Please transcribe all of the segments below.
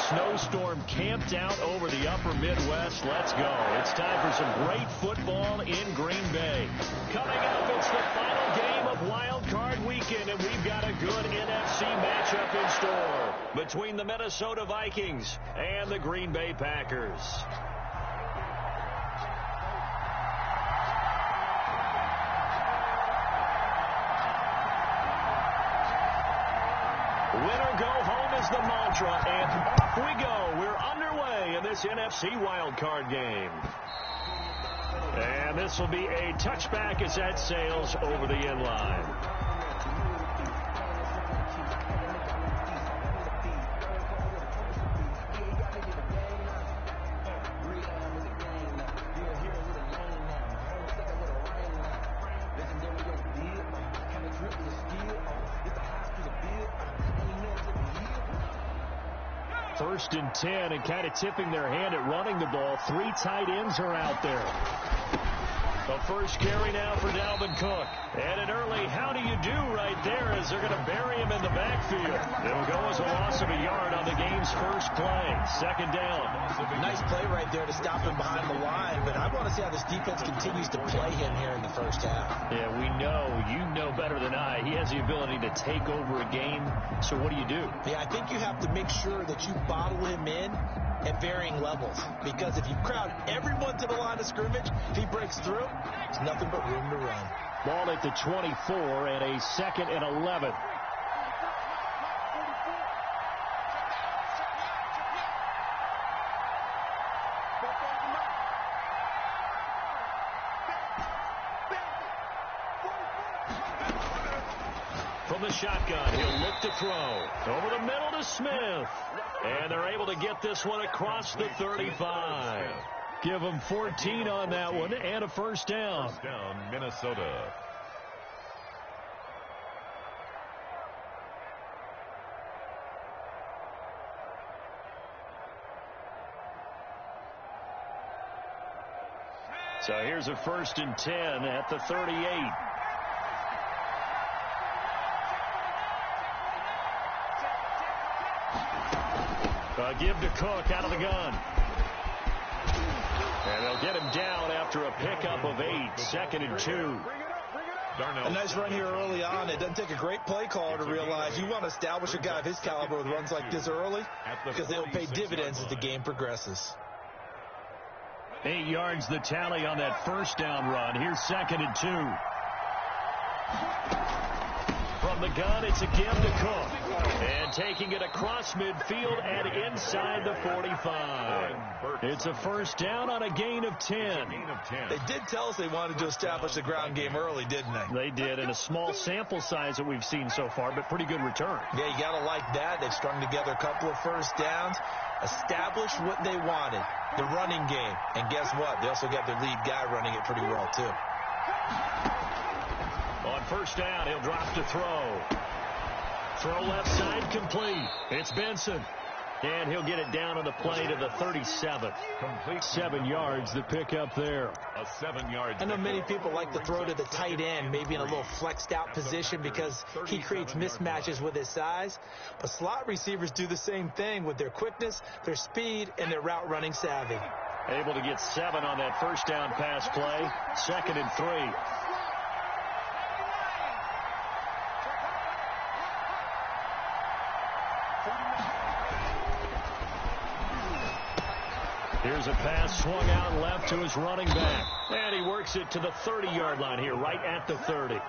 snowstorm camped out over the upper Midwest. Let's go. It's time for some great football in Green Bay. Coming up, it's the final game of Wild Card Weekend, and we've got a good NFC matchup in store between the Minnesota Vikings and the Green Bay Packers. Winner go home is the mantra, and off we go. We're underway in this NFC wildcard game. And this will be a touchback as that sails over the end line. First and 10, and kind of tipping their hand at running the ball. 3 tight ends are out there. The first carry now for Dalvin Cook. And an early how do you do right there as they're going to bury him in the backfield. It'll go as a loss of a yard on the game's first play. Second down. Nice play right there to stop him behind the line, but I want to see how this defense continues to play him here in the first half. Yeah, we know. You know better than I. He has the ability to take over a game. So what do you do? Yeah, I think you have to make sure that you bottle him in at varying levels, because if you crowd everyone to the line of scrimmage, if he breaks through, there's nothing but room to run. Ball at the 24 and a 2nd and 11. From the shotgun, he'll look to throw. Over the middle to Smith. And they're able to get this one across the 35. Give them 14 on that one and a first down. First down, Minnesota. So here's a 1st and 10 at the 38. Give to Cook out of the gun. And they'll get him down after a pickup of 8. 2nd and 2. A nice run here early on. It doesn't take a great play caller to realize you want to establish a guy of his caliber with runs like this early, because they'll pay dividends as the game progresses. 8 yards the tally on that first down run. Here's 2nd and 2. From the gun, it's a give to Cook. And taking it across midfield and inside the 45. It's a first down on a gain of 10. They did tell us they wanted to establish the ground game early, didn't they? They did, in a small sample size that we've seen so far, but pretty good return. Yeah, you got to like that. They've strung together a couple of first downs, established what they wanted, the running game. And guess what? They also got their lead guy running it pretty well, too. On first down, he'll drop to throw. Throw left side complete. It's Benson. And he'll get it down on the play to the 37. Complete. 7 yards the pick up there. A 7-yard. I know many people like to throw to the tight end, maybe in a little flexed out position because he creates mismatches with his size. But slot receivers do the same thing with their quickness, their speed, and their route running savvy. Able to get 7 on that first down pass play. 2nd and 3. Here's a pass swung out left to his running back. And he works it to the 30-yard line here, right at the 30.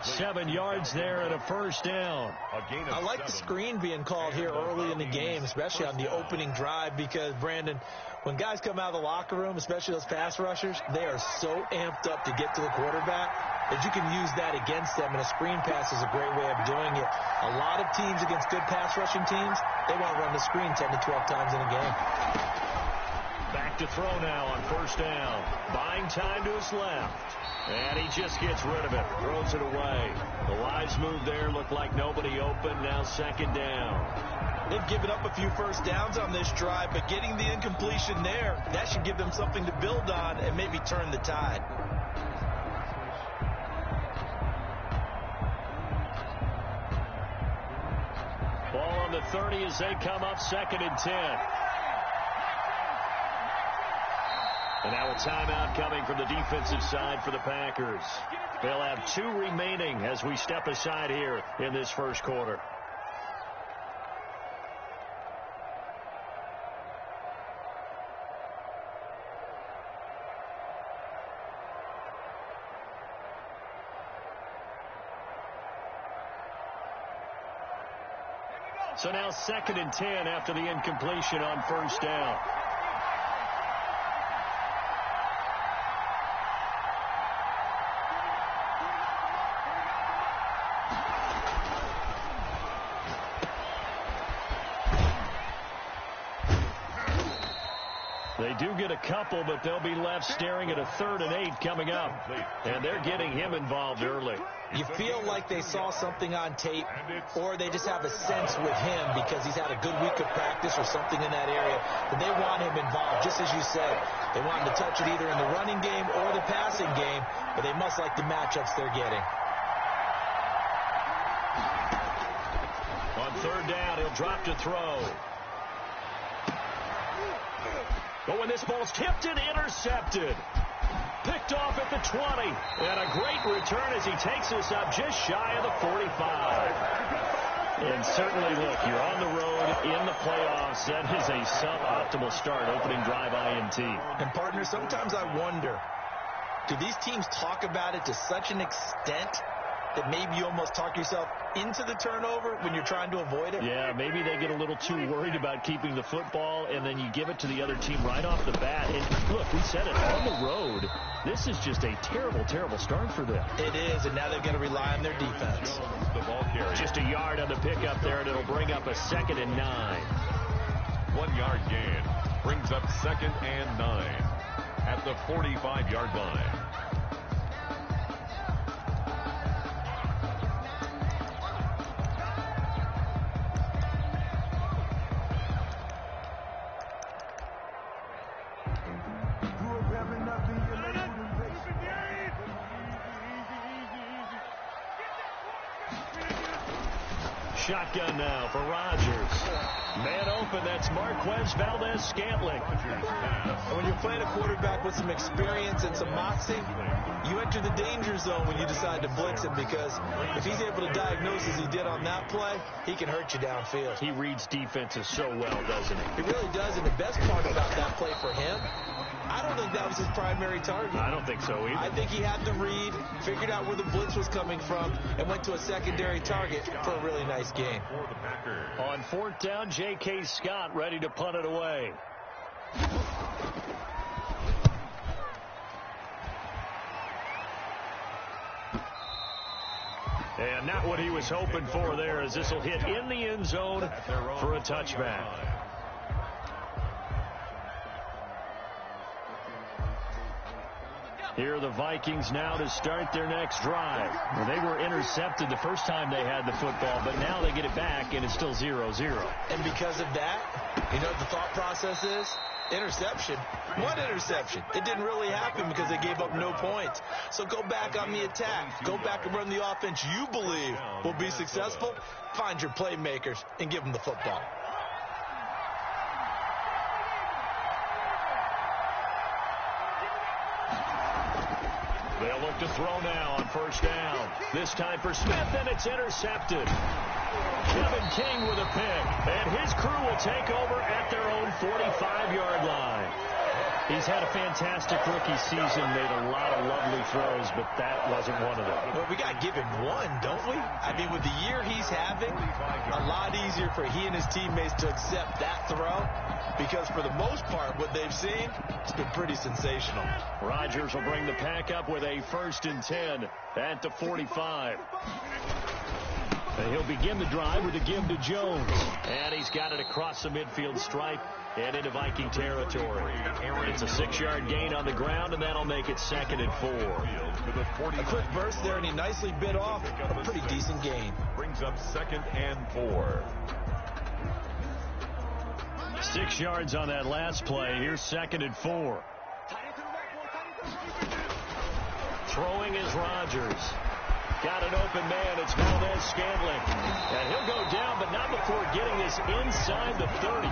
7 yards there and a first down. I like the screen being called here early in the game, especially on the opening drive, because, Brandon, when guys come out of the locker room, especially those pass rushers, they are so amped up to get to the quarterback that you can use that against them, and a screen pass is a great way of doing it. A lot of teams against good pass rushing teams, they want to run the screen 10 to 12 times in a game. Back to throw now on first down. Buying time to his left. And he just gets rid of it. Throws it away. The lines move there. Look like nobody open. Now 2nd down. They've given up a few first downs on this drive, but getting the incompletion there, that should give them something to build on and maybe turn the tide. Ball on the 30 as they come up 2nd and 10. And now a timeout coming from the defensive side for the Packers. They'll have 2 remaining as we step aside here in this first quarter. So now 2nd and 10 after the incompletion on 1st down. They do get a couple, but they'll be left staring at a 3rd and 8 coming up. And they're getting him involved early. You feel like they saw something on tape, or they just have a sense with him because he's had a good week of practice or something in that area, that they want him involved, just as you said. They want him to touch it either in the running game or the passing game, but they must like the matchups they're getting. On 3rd down, he'll drop to throw. Oh, and this ball's tipped and intercepted. Picked off at the 20. And a great return as he takes us up just shy of the 45. And certainly, look, you're on the road in the playoffs. That is a suboptimal start, opening drive INT. And, partner, sometimes I wonder, do these teams talk about it to such an extent that maybe you almost talk yourself into the turnover when you're trying to avoid it? Yeah, maybe they get a little too worried about keeping the football, and then you give it to the other team right off the bat. And look, we said it, on the road, this is just a terrible, terrible start for them. It is, and now they've got to rely on their defense. The ball carrier. Just a yard on the pickup there, and it'll bring up a 2nd and 9. 1 yard gain brings up 2nd and 9 at the 45-yard line. Shotgun now for Rodgers. Man open, that's Marquez Valdez-Scantling. And when you're playing a quarterback with some experience and some moxie, you enter the danger zone when you decide to blitz him, because if he's able to diagnose as he did on that play, he can hurt you downfield. He reads defenses so well, doesn't he? He really does, and the best part about that play for him, I don't think that was his primary target. I don't think so either. I think he had the read, figured out where the blitz was coming from, and went to a secondary target for a really nice game. On 4th down, J.K. Scott ready to punt it away. And not what he was hoping for there, as this will hit in the end zone for a touchback. Here are the Vikings now to start their next drive. Well, they were intercepted the first time they had the football, but now they get it back, and it's still 0-0. And because of that, you know what the thought process is? Interception. One interception. It didn't really happen because they gave up no points. So go back on the attack. Go back and run the offense you believe will be successful. Find your playmakers and give them the football. They'll look to throw now on 1st down. This time for Smith, and it's intercepted. Kevin King with a pick, and his crew will take over at their own 45-yard line. He's had a fantastic rookie season, made a lot of lovely throws, but that wasn't one of them. Well, we got to give him one, don't we? I mean, with the year he's having, a lot easier for he and his teammates to accept that throw, because for the most part, what they've seen, it's been pretty sensational. Rodgers will bring the pack up with a 1st and 10 at the 45. And he'll begin the drive with a give to Jones. And he's got it across the midfield stripe and into Viking territory. It's a 6-yard gain on the ground, and that'll make it 2nd and 4. A quick burst there, and he nicely bit off a pretty decent gain. Brings up 2nd and 4. 6 yards on that last play. Here's 2nd and 4. Throwing is Rodgers. Got an open man. It's Valdez-Scantling. And he'll go down, but not before getting this inside the 30.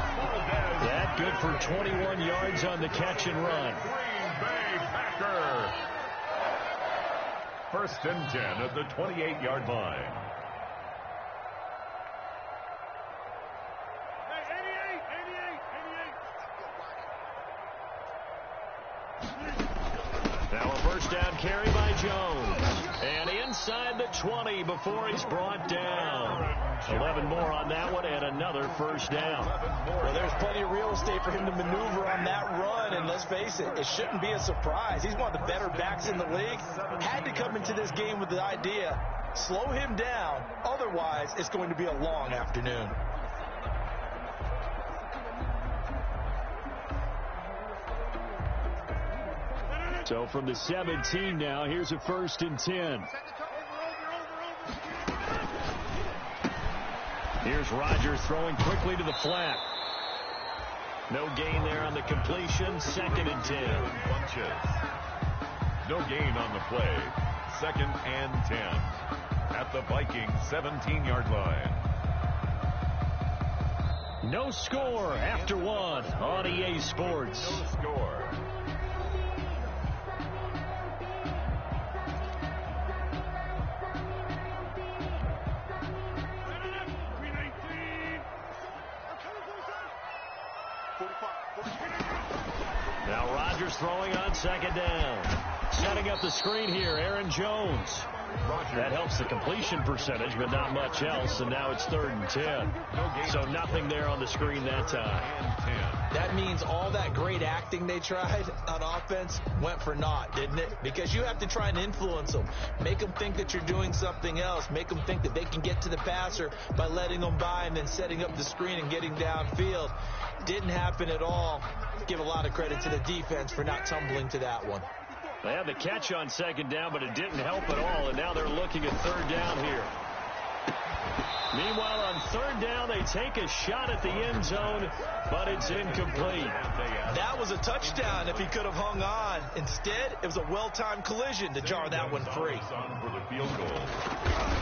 That good for 21 yards on the catch and run. Green Bay Packer. First and 10 at the 28-yard line. Now a first down carry by Jones. And inside the 20 before he's brought down. 11 more on that one and another first down. Well, there's plenty of real estate for him to maneuver on that run. And let's face it, it shouldn't be a surprise. He's one of the better backs in the league. Had to come into this game with the idea, slow him down. Otherwise, it's going to be a long afternoon. So from the 17 now, here's a first and 10. Here's Rodgers throwing quickly to the flat. No gain there on the completion. Second and 10. Bunches. No gain on the play. Second and 10 at the Vikings 17-yard line. No score after one on EA Sports. No score. Now Rodgers throwing on second down. Setting up the screen here, Aaron Jones. That helps the completion percentage, but not much else, and now it's third and 10. So nothing there on the screen that time. That means all that great acting they tried on offense went for naught, didn't it? Because you have to try and influence them. Make them think that you're doing something else. Make them think that they can get to the passer by letting them by and then setting up the screen and getting downfield. Didn't happen at all. Give a lot of credit to the defense for not tumbling to that one. They had the catch on second down, but it didn't help at all, and now they're looking at third down here. Meanwhile, on third down, they take a shot at the end zone, but it's incomplete. That was a touchdown if he could have hung on. Instead, it was a well-timed collision to jar that one free. For the field goal.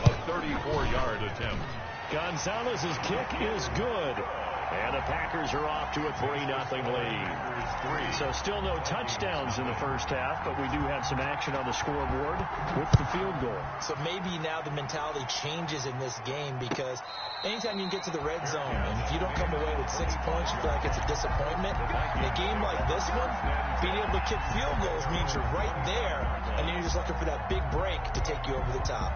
A 34-yard attempt. Gonzalez's kick is good. And the Packers are off to a 3-0 lead. So still no touchdowns in the first half, but we do have some action on the scoreboard with the field goal. So maybe now the mentality changes in this game, because anytime you can get to the red zone, and if you don't come away with 6 points, you feel like it's a disappointment. In a game like this one, being able to kick field goals means you're right there, and then you're just looking for that big break to take you over the top.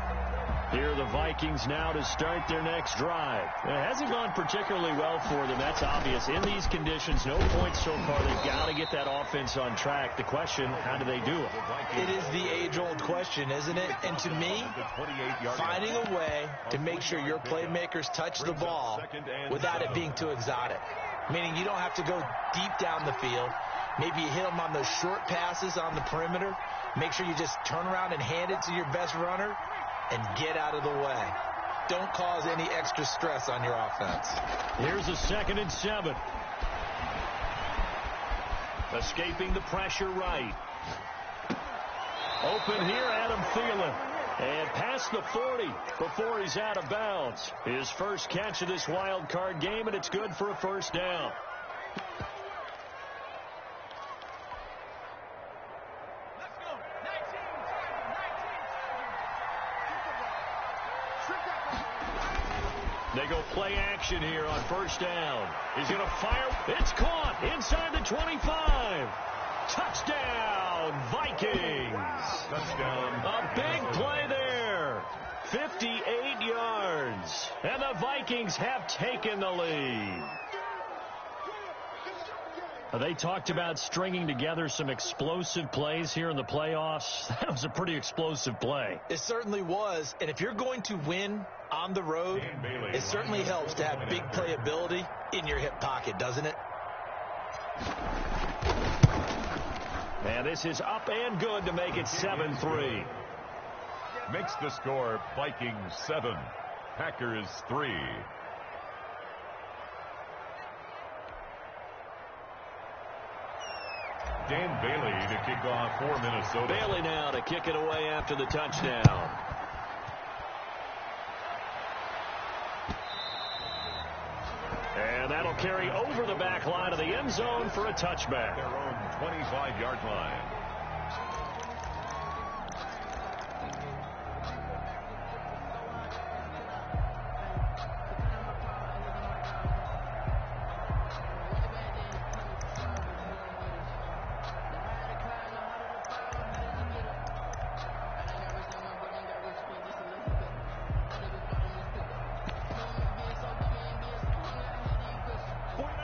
Here are the Vikings now to start their next drive. It hasn't gone particularly well for them. That's obvious. In these conditions, no points so far. They've got to get that offense on track. The question, how do they do it? It is the age-old question, isn't it? And to me, finding a way to make sure your playmakers touch the ball without it being too exotic. Meaning you don't have to go deep down the field. Maybe you hit them on those short passes on the perimeter. Make sure you just turn around and hand it to your best runner and get out of the way. Don't cause any extra stress on your offense. Here's a 2nd and 7. Escaping the pressure right. Open here, Adam Thielen. And past the 40 before he's out of bounds. His first catch of this wild card game, and it's good for a first down. They go play action here on first down. He's going to fire. It's caught inside the 25. Touchdown, Vikings. Touchdown. A big play there. 58 yards. And the Vikings have taken the lead. They talked about stringing together some explosive plays here in the playoffs. That was a pretty explosive play. It certainly was. And if you're going to win on the road, it certainly helps to have big playability in your hip pocket, doesn't it? And this is up and good to make it 7-3. Makes the score Vikings 7, Packers 3. Dan Bailey to kick off for Minnesota. Bailey now to kick it away after the touchdown. carry over the back line of the end zone for a touchback. Their own 25-yard line.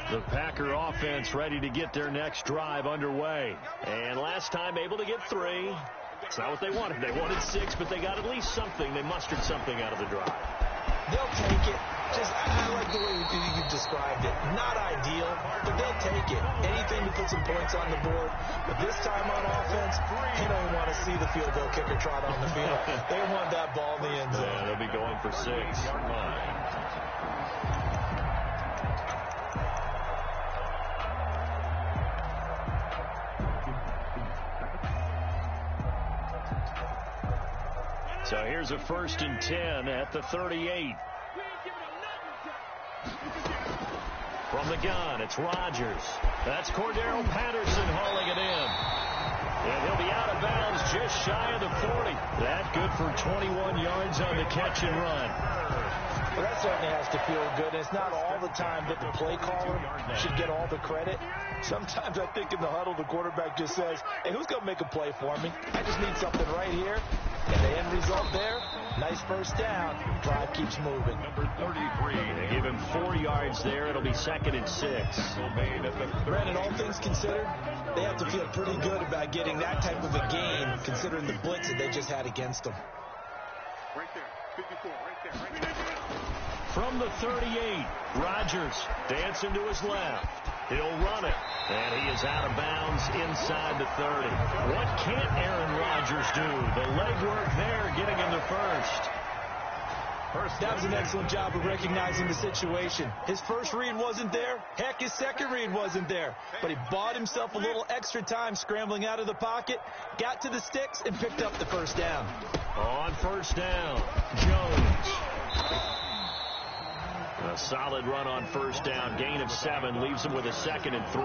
The Packer offense ready to get their next drive underway. And last time able to get 3. It's not what they wanted. They wanted 6, but they got at least something. They mustered something out of the drive. They'll take it. I like the way you described it. Not ideal, but they'll take it. Anything to put some points on the board. But this time on offense, they don't want to see the field goal kicker trot on the field. They want that ball in the end zone. Yeah, they'll be going for 6-yard line. So here's a 1st and 10 at the 38. From the gun, it's Rodgers. That's Cordero Patterson hauling it in. And he'll be out of bounds just shy of the 40. That good for 21 yards on the catch and run. Well, that certainly has to feel good. It's not all the time that the play caller should get all the credit. Sometimes I think in the huddle, the quarterback just says, hey, who's going to make a play for me? I just need something right here. And the end result there, nice first down. Drive keeps moving. Number 33. They give him 4 yards there. It'll be 2nd and 6. Brandon, all things considered, they have to feel pretty good about getting that type of a gain, considering the blitz that they just had against them. Right there, 54, right there. From the 38, Rodgers dancing to his left. He'll run it, and he is out of bounds inside the 30. What can't Aaron Rodgers do? The legwork there getting him the first. That was an excellent job of recognizing the situation. His first read wasn't there. Heck, his second read wasn't there. But he bought himself a little extra time scrambling out of the pocket, got to the sticks, and picked up the first down. On first down, Jones. A solid run on first down. Gain of 7 leaves him with a 2nd and 3.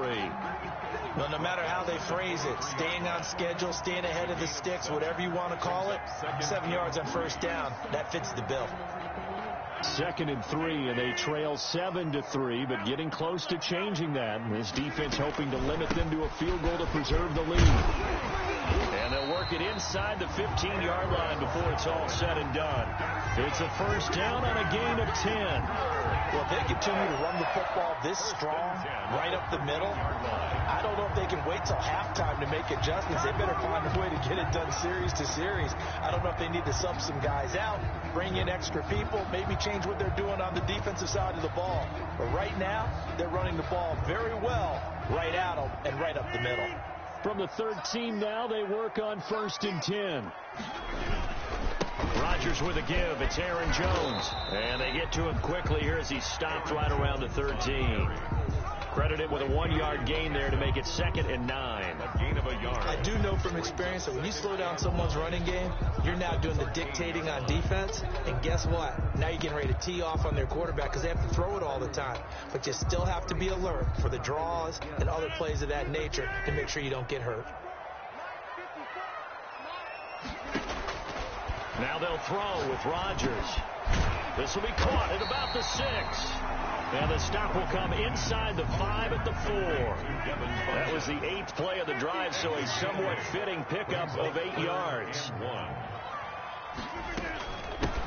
Well, no matter how they phrase it, staying on schedule, staying ahead of the sticks, whatever you want to call it, 7 yards on first down, that fits the bill. 2nd and 3, and they trail 7-3, but getting close to changing that. And this defense hoping to limit them to a field goal to preserve the lead. And they'll work it inside the 15-yard line before it's all said and done. It's a first down on a gain of 10. Well, if they continue to run the football this strong, right up the middle, I don't know if they can wait till halftime to make adjustments. They better find a way to get it done series to series. I don't know if they need to sub some guys out, bring in extra people, maybe change what they're doing on the defensive side of the ball. But right now, they're running the ball very well right at them and right up the middle. From the 13 now, they work on 1st and 10. Rodgers with a give. It's Aaron Jones. And they get to him quickly here as he stopped right around the 13. Credited with a 1-yard gain there to make it 2nd and 9. A gain of a yard. I do know from experience that when you slow down someone's running game, you're now doing the dictating on defense. And guess what? Now you're getting ready to tee off on their quarterback because they have to throw it all the time. But you still have to be alert for the draws and other plays of that nature to make sure you don't get hurt. Now they'll throw with Rodgers. This will be caught at about the 6. And the stop will come inside the 5 at the 4. That was the 8th play of the drive, so a somewhat fitting pickup of 8 yards.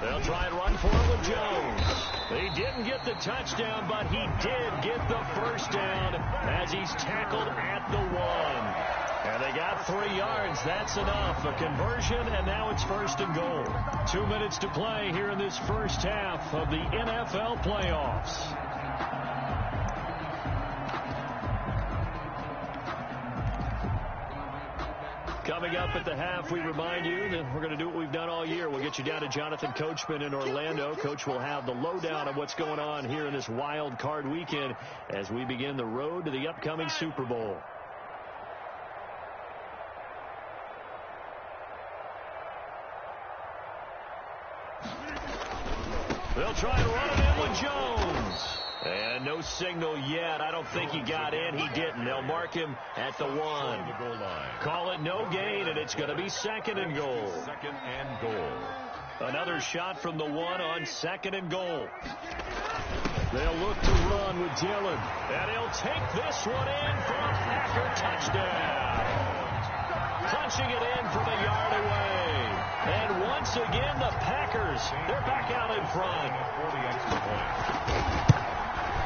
They'll try and run for it with Jones. He didn't get the touchdown, but he did get the first down as he's tackled at the 1. And they got 3 yards. That's enough. A conversion, and now it's 1st and goal. 2 minutes to play here in this first half of the NFL playoffs. Coming up at the half, we remind you that we're going to do what we've done all year. We'll get you down to Jonathan Coachman in Orlando. Coach will have the lowdown of what's going on here in this wild card weekend as we begin the road to the upcoming Super Bowl. They'll try to run it in with Jones. And no signal yet. I don't think he got in. He didn't. They'll mark him at the 1. Call it no gain, and it's going to be 2nd and goal. 2nd and goal. Another shot from the 1 on 2nd and goal. They'll look to run with Dillon. And he'll take this one in for a Packer touchdown. Punching it in from a yard away. And once again, the Packers, they're back out in front. For the extra point.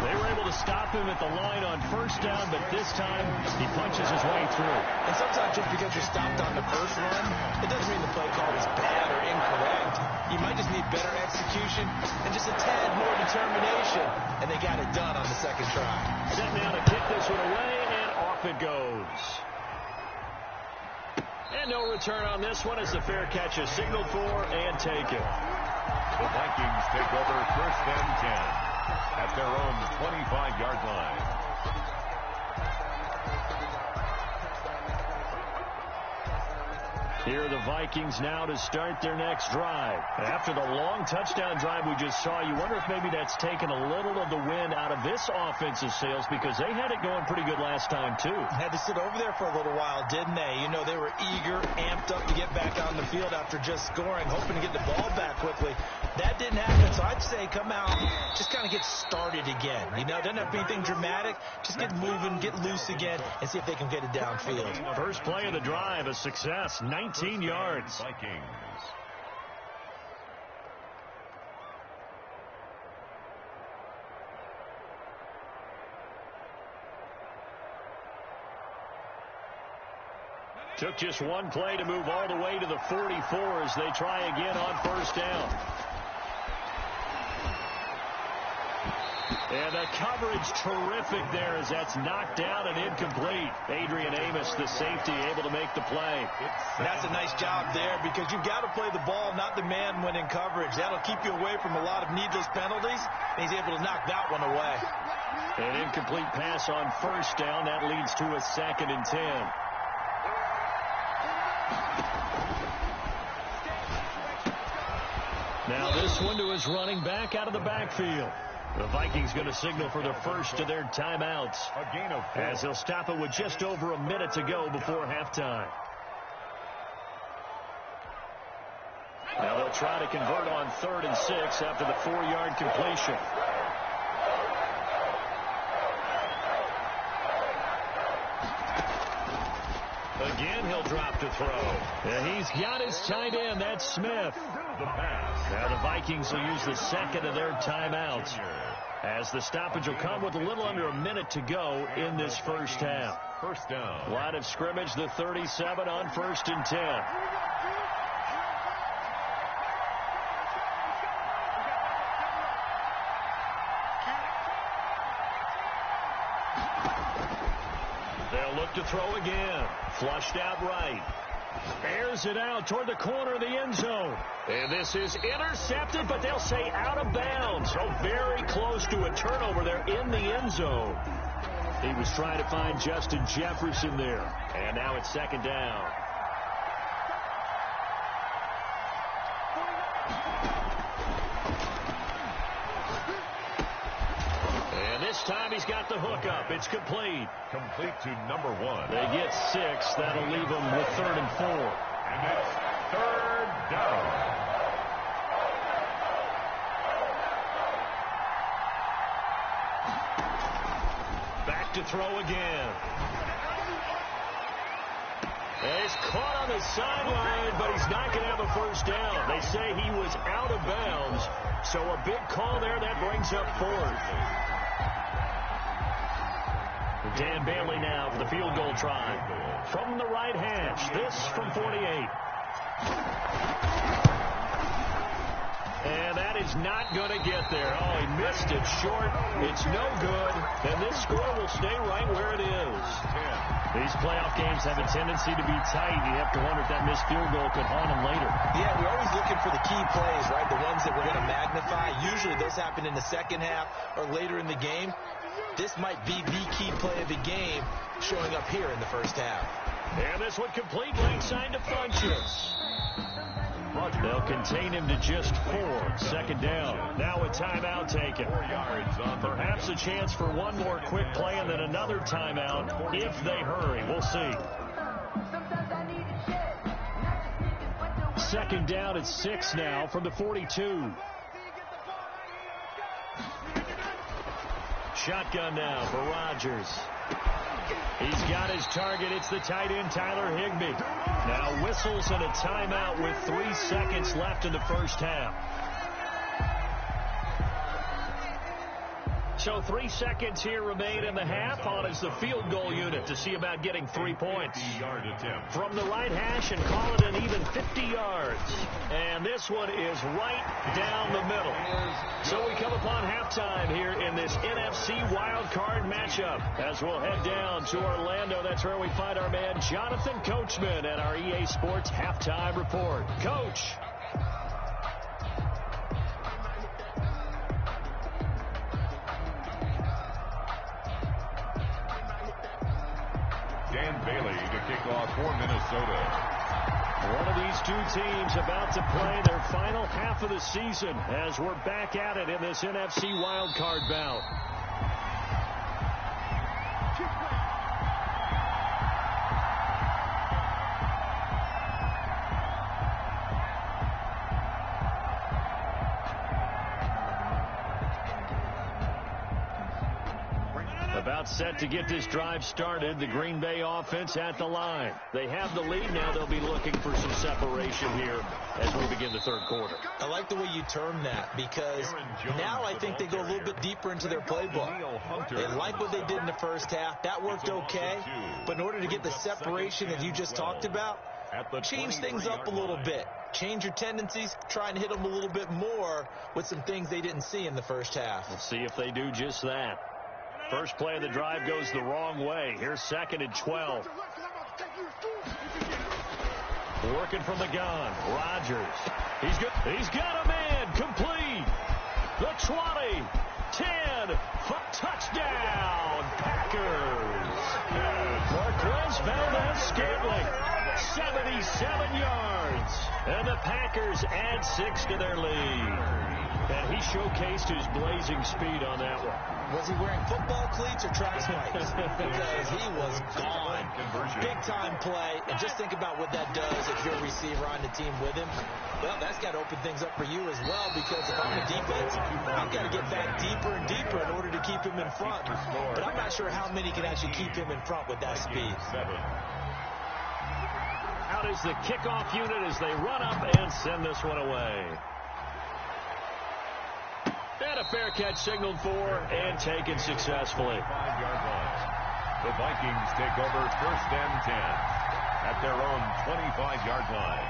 They were able to stop him at the line on 1st down, but this time he punches his way through. And sometimes just because you're stopped on the first run, it doesn't mean the play call is bad or incorrect. You might just need better execution and just a tad more determination. And they got it done on the 2nd try. Set now to kick this one away, and off it goes. And no return on this one as the fair catch is signaled for and taken. The Vikings take over 1st and 10 at their own 25-yard line. Here are the Vikings now to start their next drive. After the long touchdown drive we just saw, you wonder if maybe that's taken a little of the wind out of this offensive sails because they had it going pretty good last time, too. Had to sit over there for a little while, didn't they? You know, they were eager, amped up to get back on the field after just scoring, hoping to get the ball back quickly. That didn't happen, so I'd say come out, just kind of get started again. You know, doesn't have to be anything dramatic. Just get moving, get loose again, and see if they can get it downfield. First play of the drive, a success, 19 yards. Vikings. Took just one play to move all the way to the 44 as they try again on 1st down. And the coverage terrific there as that's knocked down and incomplete. Adrian Amos, the safety, able to make the play. That's a nice job there because you've got to play the ball, not the man when in coverage. That'll keep you away from a lot of needless penalties, and he's able to knock that one away. An incomplete pass on 1st down. That leads to a 2nd and 10. Now this one to his running back out of the backfield. The Vikings going to signal for the first of their timeouts. A gain of 4. As they'll stop it with just over a minute to go before halftime. Now they'll try to convert on 3rd and 6 after the 4-yard completion. Again, he'll drop to throw. And he's got his tight end. That's Smith. The pass. Now the Vikings will use the 2nd of their timeouts as the stoppage will come with a little under a minute to go in this 1st half. 1st down. Line of scrimmage, the 37 on 1st and 10. They'll look to throw again. Flushed out right. Airs it out toward the corner of the end zone. And this is intercepted, but they'll say out of bounds. So very close to a turnover there in the end zone. He was trying to find Justin Jefferson there. And now it's 2nd down. And this time he's got the hook up. It's complete. Complete to number 1. They get 6. That'll leave them with 3rd and 4. And it's 3rd down. Back to throw again. And he's caught on the sideline, but he's not going to have a 1st down. They say he was out of bounds. So a big call there. That brings up 4th. Dan Bailey now for the field goal try. From the right hash. This from 48. And that is not going to get there. Oh, he missed it short. It's no good. And this score will stay right where it is. These playoff games have a tendency to be tight. You have to wonder if that missed field goal could haunt them later. Yeah, we're always looking for the key plays, right? The ones that we're going to magnify. Usually those happen in the 2nd half or later in the game. This might be the key play of the game showing up here in the 1st half. And this one complete right side to Funches. They'll contain him to just 4. Second down. Now a timeout taken. 4 yards on the Perhaps a chance for one more quick play and then another timeout if they hurry. We'll see. Second down at 6 now from the 42. Shotgun now for Rodgers. He's got his target. It's the tight end, Tyler Higbee. Now whistles and a timeout with 3 seconds left in the first half. So 3 seconds here remain in the half. On is the field goal unit to see about getting 3 points. 50-yard attempt. From the right hash and call it an even 50 yards. And this one is right down the middle. So we come upon halftime here in this NFC wildcard matchup. As we'll head down to Orlando, that's where we find our man Jonathan Coachman at our EA Sports Halftime Report. Coach. Dan Bailey to kick off for Minnesota. One of these two teams about to play their final half of the season as we're back at it in this NFC wildcard bout. About set to get this drive started. The Green Bay offense at the line. They have the lead now. They'll be looking for some separation here as we begin the third quarter. I like the way you term that because now I think they go a little bit deeper into their playbook. They like what they did in the first half. That worked okay. But in order to get the separation that you just talked about, change things up a little bit. Change your tendencies. Try and hit them a little bit more with some things they didn't see in the first half. We'll see if they do just that. First play of the drive goes the wrong way. Here's 2nd and 12. Working from the gun. Rodgers. He's good. He's got a man. Complete. The 20. 10. Touchdown. Packers. Marquez Valdez-Scantling. 77 yards. And the Packers add 6 to their lead. And he showcased his blazing speed on that one. Was he wearing football cleats or track spikes? Because he was gone. Big-time play. And just think about what that does if you're a receiver on the team with him. Well, that's got to open things up for you as well because if I'm the defense, I've got to get back deeper and deeper in order to keep him in front. But I'm not sure how many can actually keep him in front with that speed. Out is the kickoff unit as they run up and send this one away. And a fair catch signaled for and taken successfully. 5-yard line. The Vikings take over 1st and 10 at their own 25-yard line.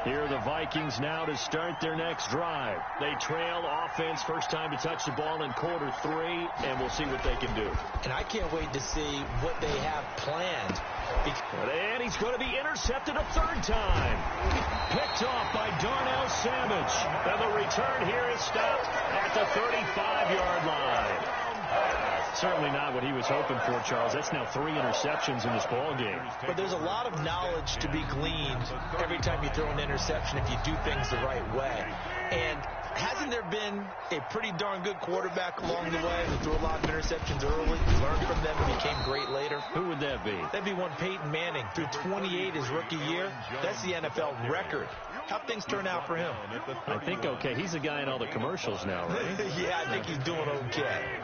Here are the Vikings now to start their next drive. They trail offense, first time to touch the ball in quarter 3, and we'll see what they can do. And I can't wait to see what they have planned. And he's going to be intercepted a 3rd time. Picked off by Darnell Savage. And the return here is stopped at the 35-yard line. Certainly not what he was hoping for, Charles. That's now 3 interceptions in this ball game. But there's a lot of knowledge to be gleaned every time you throw an interception if you do things the right way. And hasn't there been a pretty darn good quarterback along the way who threw a lot of interceptions early, learned from them, and became great later? Who would that be? That'd be one Peyton Manning. Threw 28 his rookie year. That's the NFL record. How'd things turn out for him? I think okay. He's a guy in all the commercials now, right? Yeah, I think he's doing okay.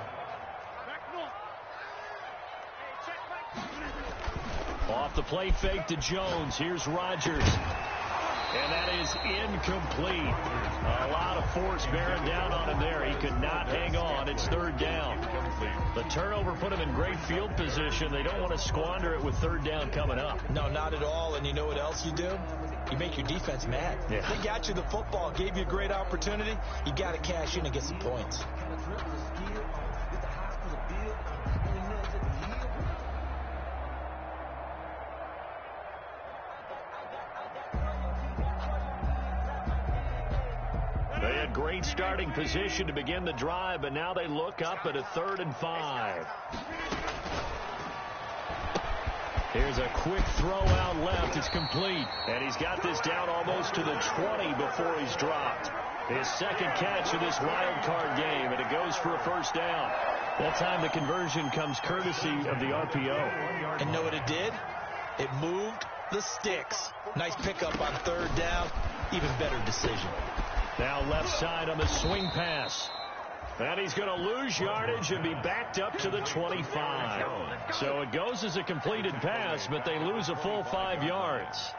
Off the play fake to Jones. Here's Rodgers. And that is incomplete. A lot of force bearing down on him there. He could not hang on. It's 3rd down. The turnover put him in great field position. They don't want to squander it with 3rd down coming up. No, not at all. And you know what else you do? You make your defense mad. Yeah. They got you the football, gave you a great opportunity. You got to cash in and get some points. They had great starting position to begin the drive, but now they look up at a 3rd and 5. Here's a quick throw out left. It's complete. And he's got this down almost to the 20 before he's dropped. His second catch of this wild card game, and it goes for a first down. That time the conversion comes courtesy of the RPO. And know what it did? It moved the sticks. Nice pickup on third down. Even better decision. Now left side on the swing pass. And he's going to lose yardage and be backed up to the 25. So it goes as a completed pass, but they lose a full 5 yards.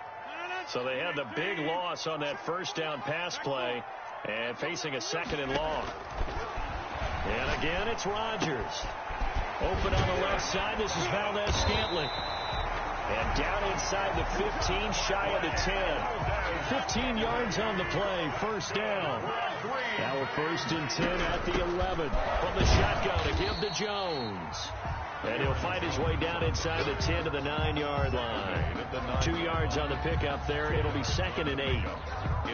So they had the big loss on that first down pass play and facing a second and long. And again, it's Rodgers. Open on the left side. This is Valdez-Scantling. And down inside the 15, shy of the 10. 15 yards on the play. First down. Now a first and 10 at the 11. From the shotgun to give to Jones. And he'll fight his way down inside the 10 to the 9-yard line. 2 yards on the pickup there. It'll be second and 8.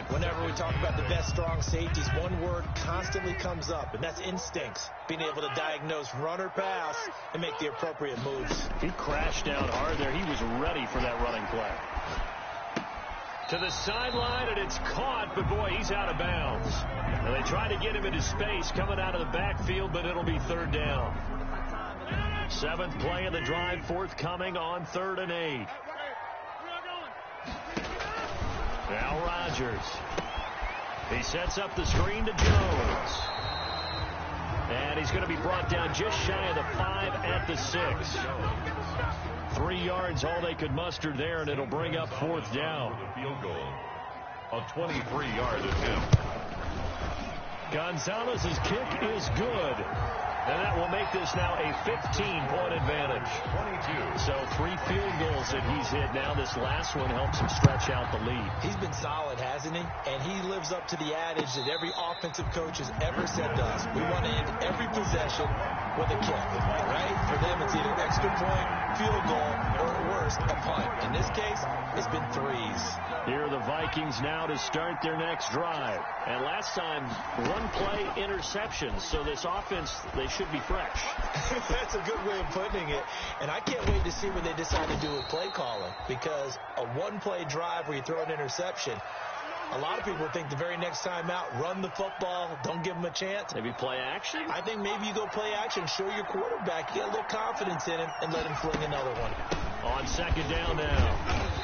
Whenever we talk about the best strong safeties, one word constantly comes up, and that's instincts. Being able to diagnose run or pass and make the appropriate moves. He crashed down hard there. He was ready for that running play. To the sideline, and it's caught, but boy, he's out of bounds. And they try to get him into space coming out of the backfield, but it'll be third down. 7th play of the drive, forthcoming on 3rd and 8. Now Rodgers. He sets up the screen to Jones. And he's going to be brought down just shy of the 5 at the 6. 3 yards all they could muster there, and it'll bring up 4th down. Field goal. A 23-yard attempt. Gonzalez's kick is good. And that will make this now a 15-point advantage. 22. So 3 field goals that he's hit now. This last one helps him stretch out the lead. He's been solid, hasn't he? And he lives up to the adage that every offensive coach has ever said to us. We want to end every possession with a kick, right? For them, it's either extra point, field goal, or at worst, a punt. In this case, it's been 3s. Here are the Vikings now to start their next drive. And last time, 1-play interceptions. So this offense, they should be fresh. That's a good way of putting it. And I can't wait to see what they decide to do with play calling. Because a 1-play drive where you throw an interception, a lot of people think the very next time out, run the football, don't give them a chance. Maybe play action? I think maybe you go play action, show your quarterback, get a little confidence in him, and let him fling another one. On second down now,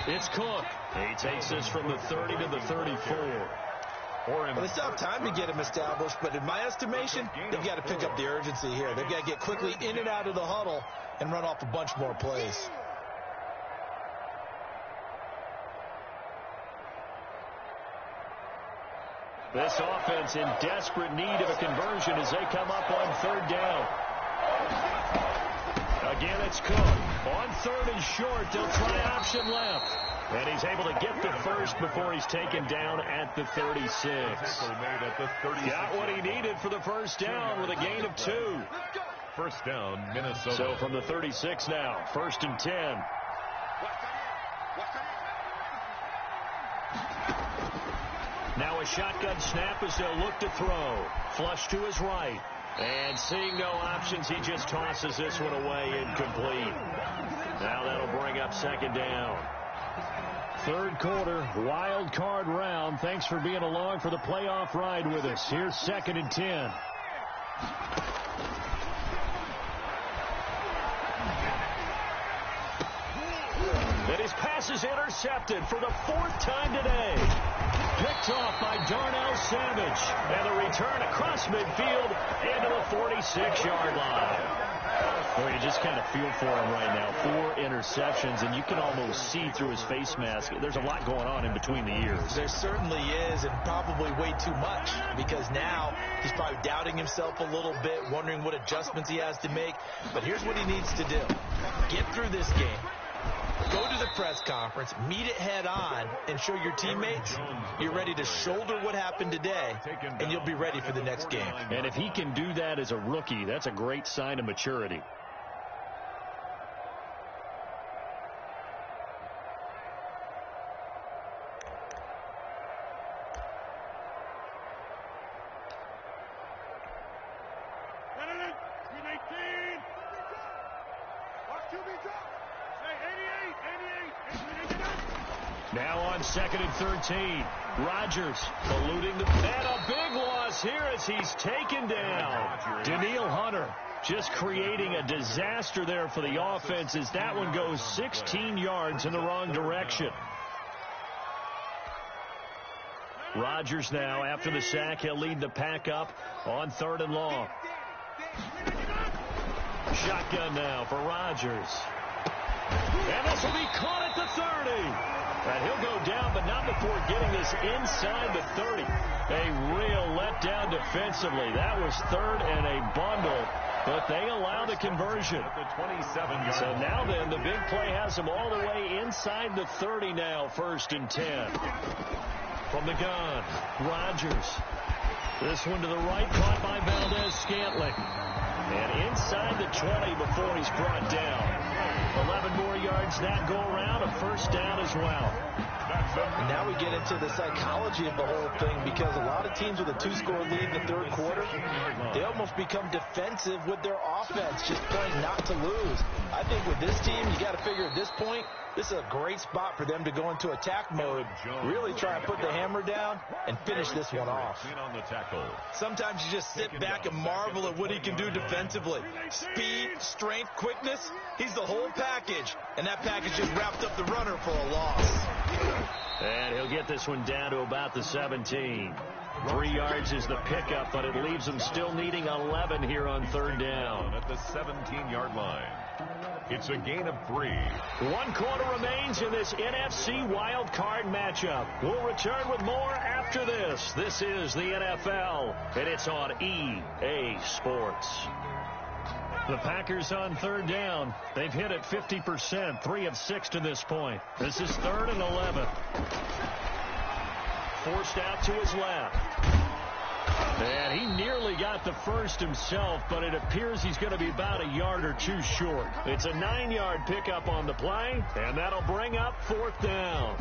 it's Cook. He takes this from the 30 to the 34. Well, they still have time to get him established, but in my estimation, they've got to pick up the urgency here. They've got to get quickly in and out of the huddle and run off a bunch more plays. This offense in desperate need of a conversion as they come up on 3rd down. Again, it's Cook. On 3rd and short, they'll try option left. And he's able to get the first before he's taken down at the 36. Got what he needed for the first down with a gain of 2. First down, Minnesota. So from the 36 now, 1st and 10. Now a shotgun snap as they'll look to throw. Flush to his right. And seeing no options, he just tosses this one away incomplete. Now that'll bring up 2nd down. 3rd quarter, wild card round. Thanks for being along for the playoff ride with us. Here's 2nd and 10. And his pass is intercepted for the 4th time today. Picked off by Darnell Savage. And the return across midfield into the 46-yard line. Well, you just kind of feel for him right now. 4 interceptions, and you can almost see through his face mask. There's a lot going on in between the ears. There certainly is, and probably way too much, because now he's probably doubting himself a little bit, wondering what adjustments he has to make. But here's what he needs to do. Get through this game. Go to the press conference, meet it head on, and show your teammates you're ready to shoulder what happened today, and you'll be ready for the next game. And if he can do that as a rookie, that's a great sign of maturity. Now on 2nd and 13. Rodgers eluding the and a big loss here as he's taken down. Danielle Hunter just creating a disaster there for the offense as that one goes 16 yards in the wrong direction. Rodgers now, after the sack, he'll lead the pack up on 3rd and long. Shotgun now for Rodgers. And this will be caught at the 30. And he'll go down, but not before getting this inside the 30. A real letdown defensively. That was 3rd and a bundle, but they allow the conversion. So now then, the big play has them all the way inside the 30 now, 1st and 10. From the gun, Rodgers. This one to the right, caught by Valdez-Scantling. And inside the 20 before he's brought down. 11 more yards that go around, a 1st down as well. Now we get into the psychology of the whole thing, because a lot of teams with a 2-score lead in the 3rd quarter, they almost become defensive with their offense, just playing not to lose. I think with this team, you got to figure at this point, this is a great spot for them to go into attack mode, really try and put the hammer down and finish this one off. Sometimes you just sit back and marvel at what he can do defensively. Speed, strength, quickness, he's the whole package. And that package just wrapped up the runner for a loss. And he'll get this one down to about the 17. 3 yards is the pickup, but it leaves them still needing 11 here on 3rd down. At the 17-yard line. It's a gain of 3. 1 quarter remains in this NFC wild card matchup. We'll return with more after this. This is the NFL, and it's on EA Sports. The Packers on 3rd down. They've hit it 50%, 3 of 6 to this point. This is 3rd and 11. Forced out to his left. And he nearly got the first himself, but it appears he's going to be about a yard or 2 short. It's a 9-yard pickup on the play, and that'll bring up 4th down.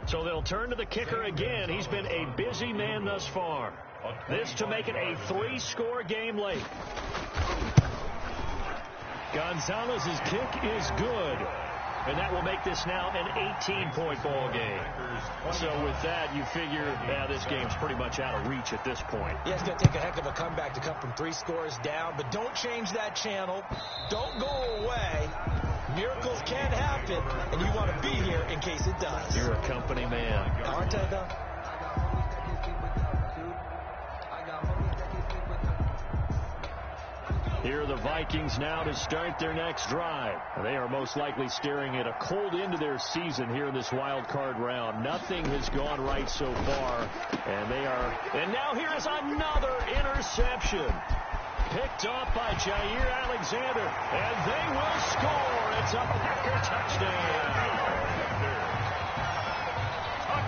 So they'll turn to the kicker again. He's been a busy man thus far. This to make it a 3-score game late. Gonzalez's kick is good. And that will make this now an 18-point ball game. So with that, you figure this game's pretty much out of reach at this point. Yeah, it's going to take a heck of a comeback to come from 3 scores down. But don't change that channel. Don't go away. Miracles can happen, and you want to be here in case it does. You're a company man. Aren't I, though? Here are the Vikings now to start their next drive. They are most likely staring at a cold end to their season here in this wild card round. Nothing has gone right so far, and now here is another interception. Picked off by Jair Alexander, and they will score. It's a Packer touchdown.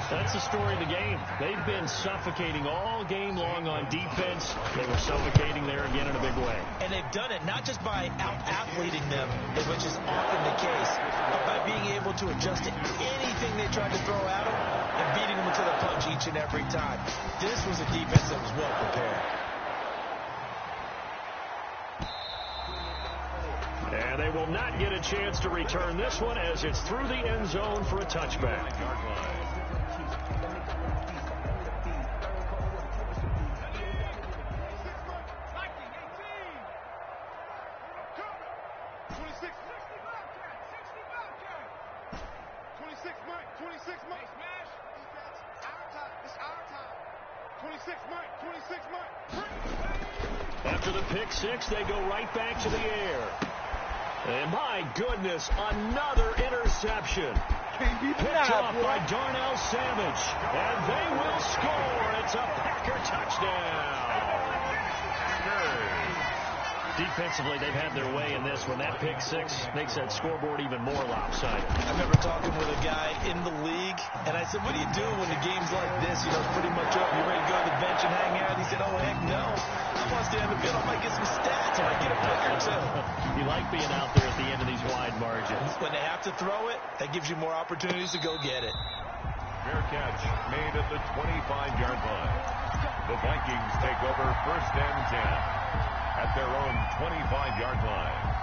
That's the story of the game. They've been suffocating all game long on defense. They were suffocating there again in a big way. And they've done it not just by out-athleting them, which is often the case, but by being able to adjust to anything they tried to throw at them and beating them to the punch each and every time. This was a defense that was well prepared. And they will not get a chance to return this one as it's through the end zone for a touchback. After the pick six, they go right back to the air. And my goodness, another interception. Picked off by Darnell Savage. And they will score. It's a Packer touchdown. Defensively, they've had their way in this one. That pick six makes that scoreboard even more lopsided. I remember talking with a guy in the league, and I said, what do you do when the game's like this? You know, it's pretty much up. You ready to go to the bench and hang out? He said, oh, heck no. I want to stay on the field. I might get some stats. I might get a pick or two. You like being out there at the end of these wide margins. When they have to throw it, that gives you more opportunities to go get it. Fair catch made at the 25-yard line. The Vikings take over 1st and 10. at their own 25-yard line.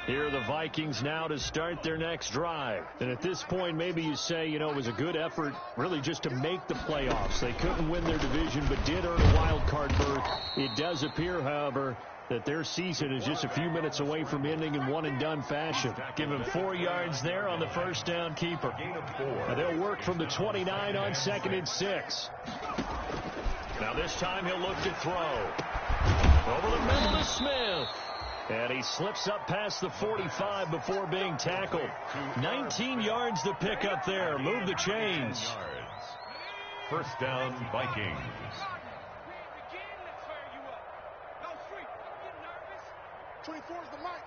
Here are the Vikings now to start their next drive. And at this point, maybe you say, you know, it was a good effort really just to make the playoffs. They couldn't win their division but did earn a wild card berth. It does appear, however, that their season is just a few minutes away from ending in one-and-done fashion. Give him 4 yards there on the first down keeper. Now they'll work from the 29 on 2nd and 6. Now this time he'll look to throw. Over the middle to Smith. And he slips up past the 45 before being tackled. 19 yards to pick up there. Move the chains. First down, Vikings. 24 is the mic.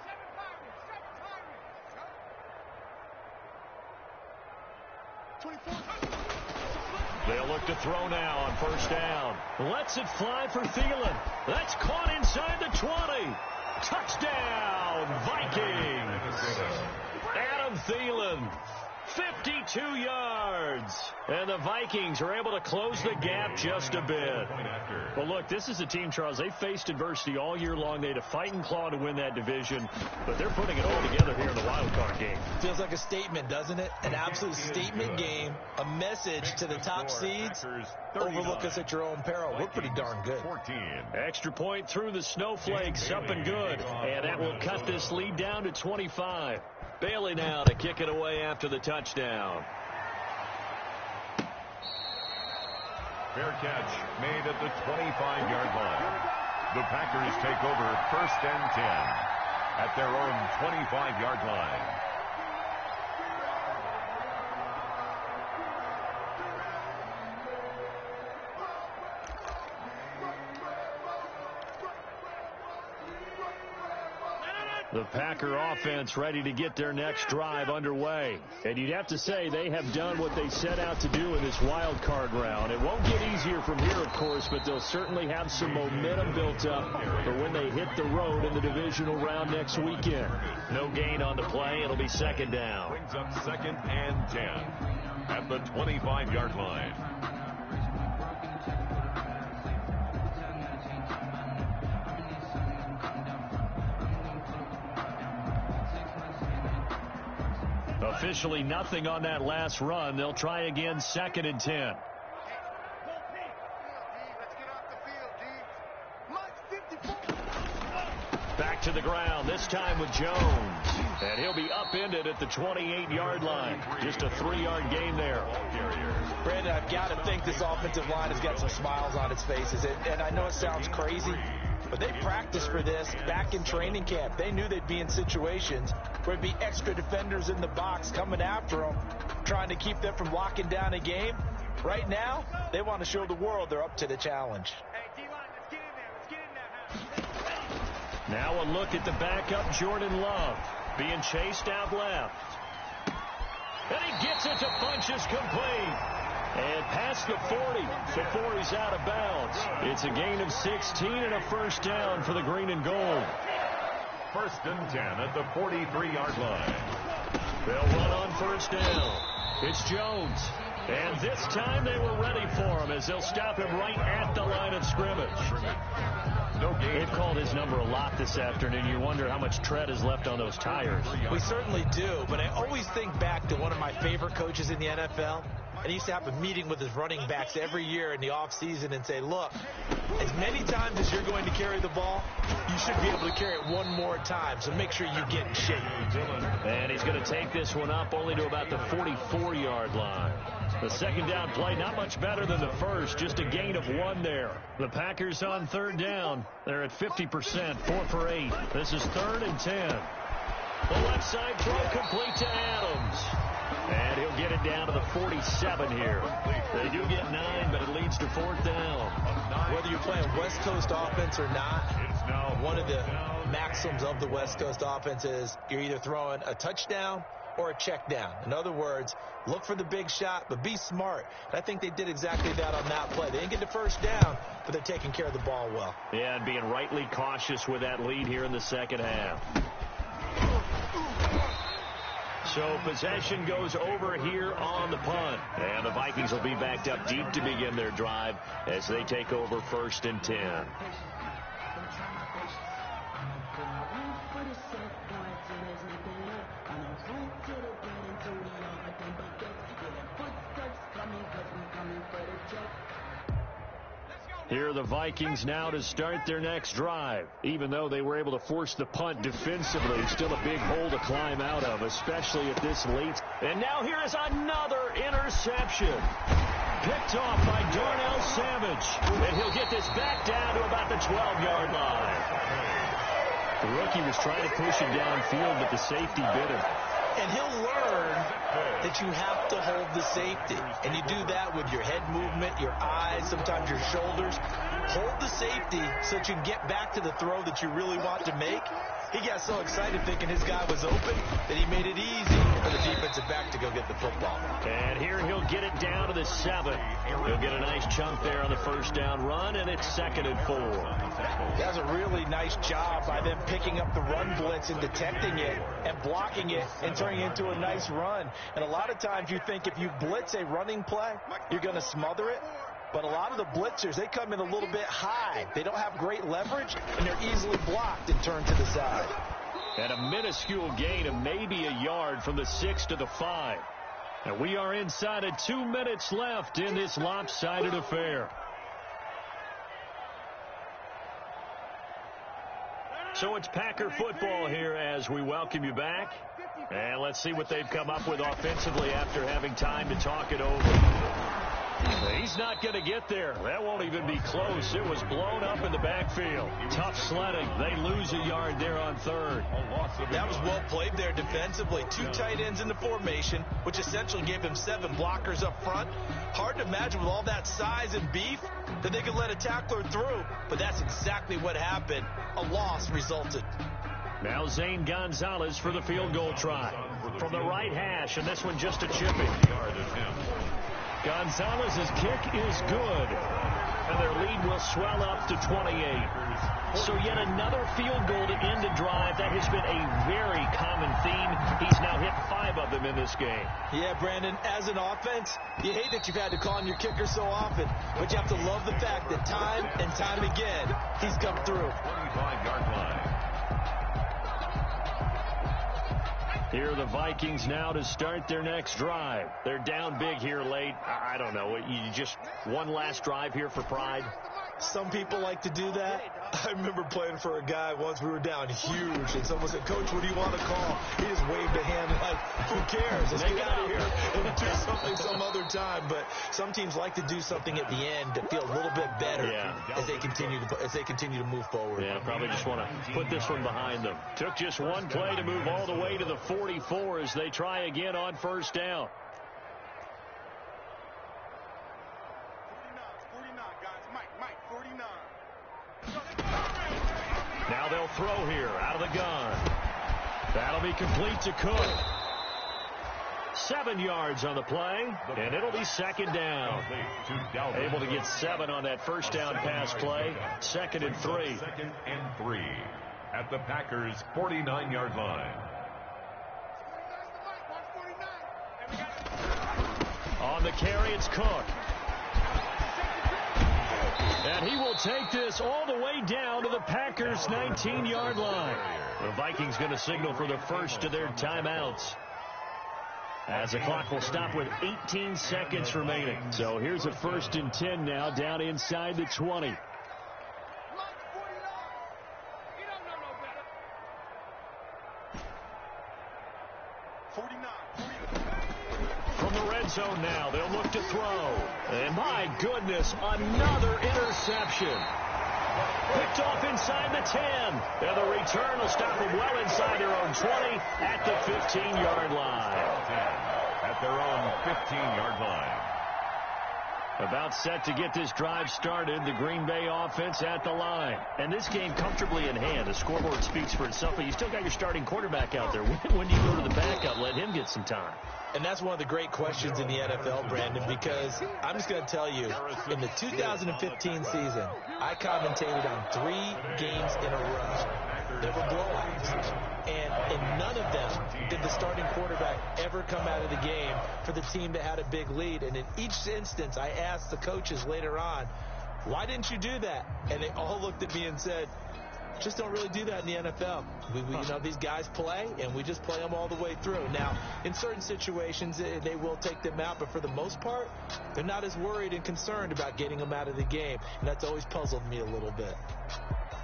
They'll look to throw now on first down. Lets it fly for Thielen. That's caught inside the 20. Touchdown, Vikings. Adam Thielen, 52 yards. And the Vikings are able to close the gap just a bit. Well, look, this is a team, Charles, they faced adversity all year long. They had to fight and claw to win that division, but they're putting it all together here in the wild card game. Feels like a statement, doesn't it? An absolute statement game, a message to the top seeds. Overlook us at your own peril. We're pretty darn good. 14. Extra point through the snowflakes, up and good. And that will cut this lead down to 25. Bailey now to kick it away after the touchdown. Fair catch made at the 25-yard line. The Packers take over 1st and 10 at their own 25-yard line. The Packer offense ready to get their next drive underway. And you'd have to say they have done what they set out to do in this wild card round. It won't get easier from here, of course, but they'll certainly have some momentum built up for when they hit the road in the divisional round next weekend. No gain on the play. It'll be 2nd down. Brings up 2nd and 10 at the 25-yard line. Officially nothing on that last run. They'll try again 2nd and 10. Back to the ground, this time with Jones. And he'll be upended at the 28-yard line. Just a 3-yard gain there. Brandon, I've got to think this offensive line has got some smiles on its faces. And I know it sounds crazy, but they practiced for this back in training camp. They knew they'd be in situations where there'd be extra defenders in the box coming after them, trying to keep them from locking down a game. Right now, they want to show the world they're up to the challenge. Now a look at the backup, Jordan Love, being chased out left. And he gets it to Funchess complete. And past the 40 before he's out of bounds. It's a gain of 16 and a first down for the green and gold. 1st and 10 at the 43-yard line. They'll run on first down. It's Jones. And this time they were ready for him as they'll stop him right at the line of scrimmage. No gain. They've called his number a lot this afternoon. You wonder how much tread is left on those tires. We certainly do, but I always think back to one of my favorite coaches in the NFL. And he used to have a meeting with his running backs every year in the offseason and say, look, as many times as you're going to carry the ball, you should be able to carry it one more time, so make sure you get in shape. And he's going to take this one up only to about the 44-yard line. The 2nd down play, not much better than the first, just a gain of 1 there. The Packers on 3rd down. They're at 50%, 4 for 8. This is 3rd and 10. The left side throw complete to Adams. And he'll get it down to the 47 here. They do get 9, but it leads to 4th down. Whether you're playing West Coast offense or not, one of the maxims of the West Coast offense is you're either throwing a touchdown or a check down. In other words, look for the big shot, but be smart. And I think they did exactly that on that play. They didn't get the first down, but they're taking care of the ball well. Yeah, and being rightly cautious with that lead here in the second half. So possession goes over here on the punt. And the Vikings will be backed up deep to begin their drive as they take over 1st and 10. Here are the Vikings now to start their next drive. Even though they were able to force the punt defensively, still a big hole to climb out of, especially at this late. And now here is another interception. Picked off by Darnell Savage. And he'll get this back down to about the 12-yard line. The rookie was trying to push him downfield, but the safety bit him. And he'll learn that you have to hold the safety. And you do that with your head movement, your eyes, sometimes your shoulders. Hold the safety so that you can get back to the throw that you really want to make. He got so excited thinking his guy was open that he made it easy for the defensive back to go get the football. And here he'll get it down to the 7. He'll get a nice chunk there on the first down run, and it's 2nd and 4. That was a really nice job by them picking up the run blitz and detecting it and blocking it and turning it into a nice run. And a lot of times you think if you blitz a running play, you're going to smother it. But a lot of the blitzers, they come in a little bit high. They don't have great leverage, and they're easily blocked and turned to the side. And a minuscule gain of maybe a yard from the 6 to the 5. And we are inside of 2 minutes left in this lopsided affair. So it's Packer football here as we welcome you back. And let's see what they've come up with offensively after having time to talk it over. He's not going to get there. That won't even be close. It was blown up in the backfield. Tough sledding. They lose a yard there on 3rd. That was well played there defensively. 2 tight ends in the formation, which essentially gave him 7 blockers up front. Hard to imagine with all that size and beef that they could let a tackler through. But that's exactly what happened. A loss resulted. Now Zane Gonzalez for the field goal try. From the right hash, and this one just a chipping. Gonzalez's kick is good, and their lead will swell up to 28. So yet another field goal to end the drive. That has been a very common theme. He's now hit 5 of them in this game. Yeah, Brandon, as an offense, you hate that you've had to call on your kicker so often, but you have to love the fact that time and time again, he's come through. 25-yard line. Here are the Vikings now to start their next drive. They're down big here late. I don't know. You just one last drive here for pride? Some people like to do that. I remember playing for a guy once. We were down huge, and someone said, "Coach, what do you want to call?" He just waved a hand like, "Who cares? Let's get out of here and do something some other time." But some teams like to do something at the end to feel a little bit better as they continue to move forward. Yeah, probably just want to put this one behind them. Took just one play to move all the way to the 44 as they try again on 1st down. 49, guys. Mike, 49. Now they'll throw here out of the gun. That'll be complete to Cook. 7 yards on the play, and it'll be 2nd down. Able to get 7 on that first down pass play. 2nd and 3. 2nd and 3 at the Packers' 49-yard line. On the carry, it's Cook. And he will take this all the way down to the Packers' 19-yard line. The Vikings going to signal for the first of their timeouts, as the clock will stop with 18 seconds remaining. So here's a 1st and 10 now, down inside the 20. From the red zone now, they'll look to throw. And my goodness, another interception. Picked off inside the 10. And the return will stop them well inside their own 20 at the 15-yard line. At their own 15-yard line. About set to get this drive started, the Green Bay offense at the line. And this game comfortably in hand. The scoreboard speaks for itself, but you still got your starting quarterback out there. When do you go to the backup? Let him get some time. And that's one of the great questions in the NFL, Brandon, because I'm just going to tell you, in the 2015 season, I commentated on 3 games in a row. There were blowouts. And in none of them did the starting quarterback ever come out of the game for the team that had a big lead. And in each instance, I asked the coaches later on, why didn't you do that? And they all looked at me and said, just don't really do that in the NFL. We you know, these guys play, and we just play them all the way through. Now, in certain situations, they will take them out, but for the most part, they're not as worried and concerned about getting them out of the game. And that's always puzzled me a little bit.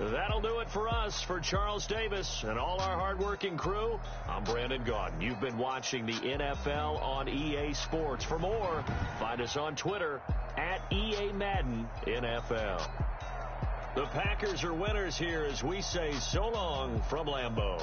That'll do it for us. For Charles Davis and all our hardworking crew, I'm Brandon Gaudin. You've been watching the NFL on EA Sports. For more, find us on Twitter at EA Madden NFL. The Packers are winners here as we say so long from Lambeau.